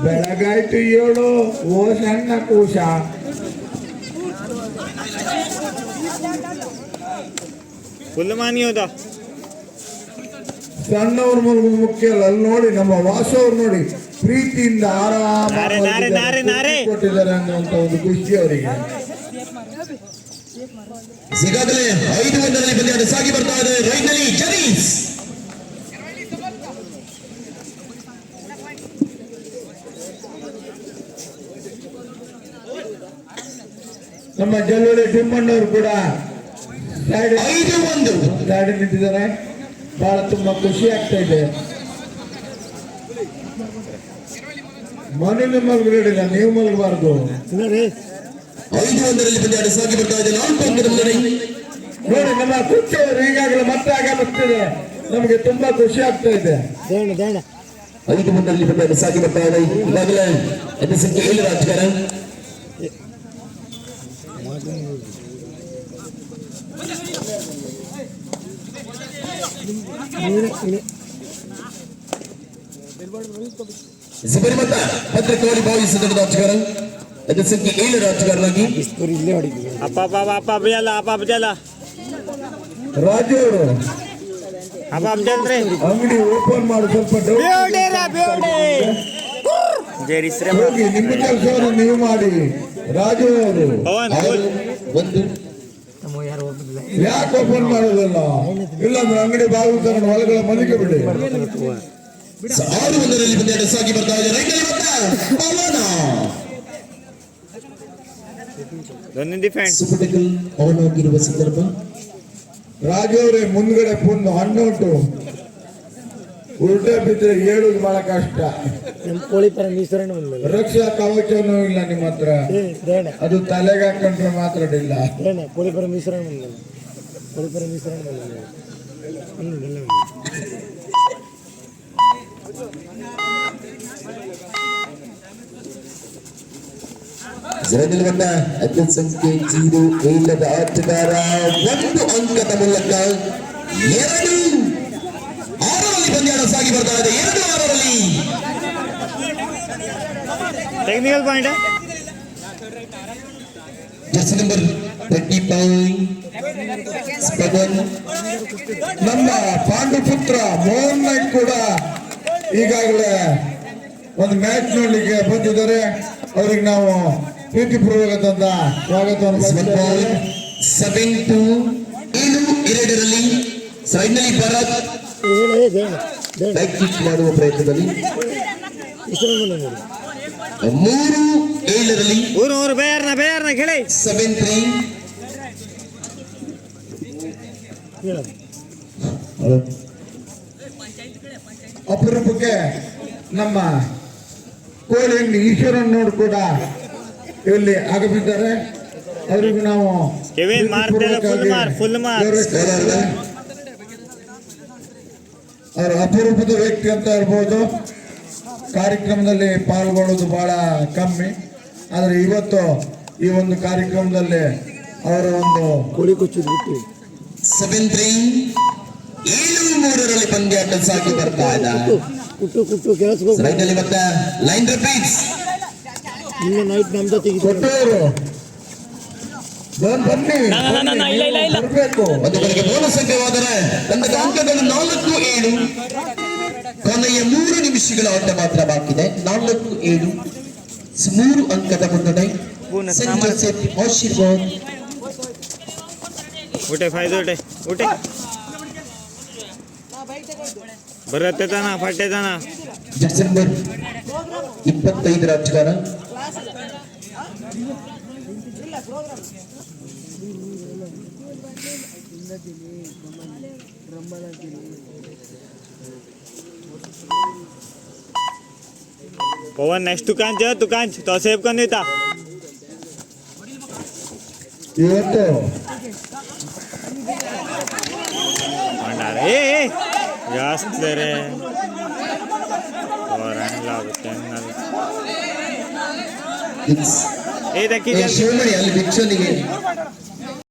ಬೆಳಗಾಯ್ತು 7 ಓ ಸಣ್ಣ ಕೂಶ ಫುಲ್ ಮಾನಿ ಹೋದ ಸಣ್ಣವ್ರ ಮುಖ್ಯ ಅಲ್ಲ. ಅಲ್ಲಿ ನೋಡಿ ನಮ್ಮ ವಾಸವ್ರು ನೋಡಿ ಪ್ರೀತಿಯಿಂದ ಕೊಟ್ಟಿದ್ದಾರೆ ಅನ್ನುವಂತ ಒಂದು ಖುಷಿ ಅವರಿಗೆ. ಈಗಾಗಲೇ 5-1 ಪಂದ್ಯ ಸಾಗಿ ಬರ್ತಾ ಇದೆ. ರೈಟ್ನಲ್ಲಿ ಜರೀಸ್ ನಮ್ಮ ಜಲ್ಲೋಳಿ ತಿಮ್ಮಣ್ಣವರು ಕೂಡ 5-1 ಗಾಡಿ ನಿಂತಿದ್ದಾರೆ. ಬಹಳ ತುಂಬಾ ಖುಷಿ ಆಗ್ತಾ ಇದೆ. ಮನೆ ಮಲಗಲಿಲ್ಲ, ನೀವು ಮಲಗಬಾರ್ದು. 5-1 ಪಂದ್ಯ ಸಾಗಿ ಬರ್ತಾ ಇದೆ. 4 ಅಂಕದ ಮುನ್ನಡೆ. ನೋಡಿ ನಮ್ಮ ಕುಚ್ಚವರು ಈಗಾಗಲೇ ಮತ್ತೆ ಆಗಮಿಸ್ತಿದೆ. ನಮಗೆ ತುಂಬಾ ಖುಷಿ ಆಗ್ತಾ ಇದೆ. 5-1 ಪಂದ್ಯ ಸಾಗಿ ಬರ್ತಾ ಇದೆ. ಈಗಾಗಲೇ ಅತಿ ಸಂಖ್ಯೆ 7 ರಾಜಕಾರಣ ಜಿಬರಿಮತ ಭದ್ರಕೋಳಿ ಭಾವಿಸಿದ ರಾಜಕಾರಣ ಅತಿ ಸಂಖ್ಯೆ 7 ರಾಜಕಾರಣವಾಗಿ ರಾಜು ಅವರು ಅಂಗಡಿ ಓಪನ್ ಮಾಡಿ ಸ್ವಲ್ಪ ಹೋಗಿ ನಿಮ್ಮ ಕೆಲಸವನ್ನು ನೀವು ಮಾಡಿ. ರಾಜು ಅವರು ಯಾಕೆ ಓಪನ್ ಮಾಡೋದಲ್ಲ? ಇಲ್ಲಾಂದ್ರೆ ಅಂಗಡಿ ಬಾಗಿಲು ತಗೊಂಡು ಒಳಗಡೆ ಮಲಿಗೆ ಬಿಡಿ. 6-1 ಪಂದ್ಯ ಸಾಗಿ ಬರ್ತಾ ಇದೆ. ಆಗಿರುವ ಸಂದರ್ಭ ರಾಜು ಅವರೇ ಮುಂದ್ಗಡೆ ಪುಂದು ಹಣ್ಣುಂಟು ಉಲ್ಟಾ ಬಿದ್ರೆ ಹೇಳುದು ಬಹಳ ಕಷ್ಟ. ರಕ್ಷಾ ಕವಚನೂ ಇಲ್ಲ ನಿಮ್ಮ ಹತ್ರ, ಅದು ತಲೆಗೆ ಹಾಕೊಂಡ್ರೆ ಮಾತ್ರ ಇಲ್ಲ. ನಿಲ್ಲುವಂತ ಅತಿ ಸಂಖ್ಯೆ 0 ಆಟಗಾರ 1 ಅಂಕದ ಮೂಲಕ 2-6 ಪಂದ್ಯ ಸಾಗಿ ಬರ್ತಾ ಇದೆ. 2-6 ಟೆಕ್ನಿಕಲ್ ಪಾಯಿಂಟ್ ಜರ್ಸಿ ನಂಬರ್ 35 ನಮ್ಮ ಪಾಂಡುಪುತ್ರ ಮೋಹನ್ ನಾಯ್ಕ್ ಕೂಡ ಈಗಾಗಲೇ ಒಂದು ಮ್ಯಾಚ್ ನೋಡ್ಲಿಕ್ಕೆ ಬಂದಿದ್ದಾರೆ. ಅವ್ರಿಗೆ ನಾವು ಪ್ರೀತಿಪೂರ್ವಕವಾದ ಸ್ವಾಗತವನ್ನು 7-2 ಸೈಡ್ನಲ್ಲಿ ಭರತ್ ಕಿಕ್ ಮಾಡುವ ಪ್ರಯತ್ನದಲ್ಲಿ 3-7 ಹೇಳಿ 7-3 ಅಪರೂಪಕ್ಕೆ ನಮ್ಮ ಕೋಳಿ ಈಶ್ವರನ್ ನೋಡ್ ಕೂಡ ಇಲ್ಲಿ ಆಗಮಿದ್ದಾರೆ. ಅವರಿಗೂ ನಾವು ಅವರು ಅಪರೂಪದ ವ್ಯಕ್ತಿ ಅಂತ ಹೇಳ್ಬೋದು. ಕಾರ್ಯಕ್ರಮದಲ್ಲಿ ಪಾಲ್ಗೊಳ್ಳೋದು ಬಹಳ ಕಮ್ಮಿ, ಆದರೆ ಇವತ್ತು ಈ ಒಂದು ಕಾರ್ಯಕ್ರಮದಲ್ಲಿ ಅವರ ಒಂದು ಕೋಳಿ ಕೊಚ್ಚುದು ಬಿಟ್ಟು 7-3 7-3 ಪಂದ್ಯಾಟ ಸಾಗಿ ಬರ್ತಾ ಇದೆ. ಮತ್ತೆ ಲೈನ್ ರಿಪೀಟ್ಸ್ ನೈಟ್ ನಮ್ದು ತೆಗೆದುಕೊಟ್ಟವರು ಬರಬೇಕು. ಬೋನಸ್ ಸಂಖ್ಯೆವಾದರೆ ತಂಡದ ಅಂಕಗಳು 4-7. ಕೊನೆಯ 3 ನಿಮಿಷಗಳ ಆಟ ಮಾತ್ರ ಬಾಕಿ ಇದೆ. 4-7 3 ಅಂಕದ ಮುನ್ನಡೆ. ಆಶೀರ್ವಾದ್ ಬರುತ್ತೆ ತಾನ ಫಟ್ಟೆ ತಾನ. ಡಿಸೆಂಬರ್ 25 ರಾಜಕಾರಣ पवन नेक्स्ट दुकान तो सेव कर देता ಇವತ್ತು ए जास्त रे ಆಗುತ್ತೆ ಶಿವಮಣಿ ಅಲ್ಲಿ ಭಿಕ್ಷನಿಗೆ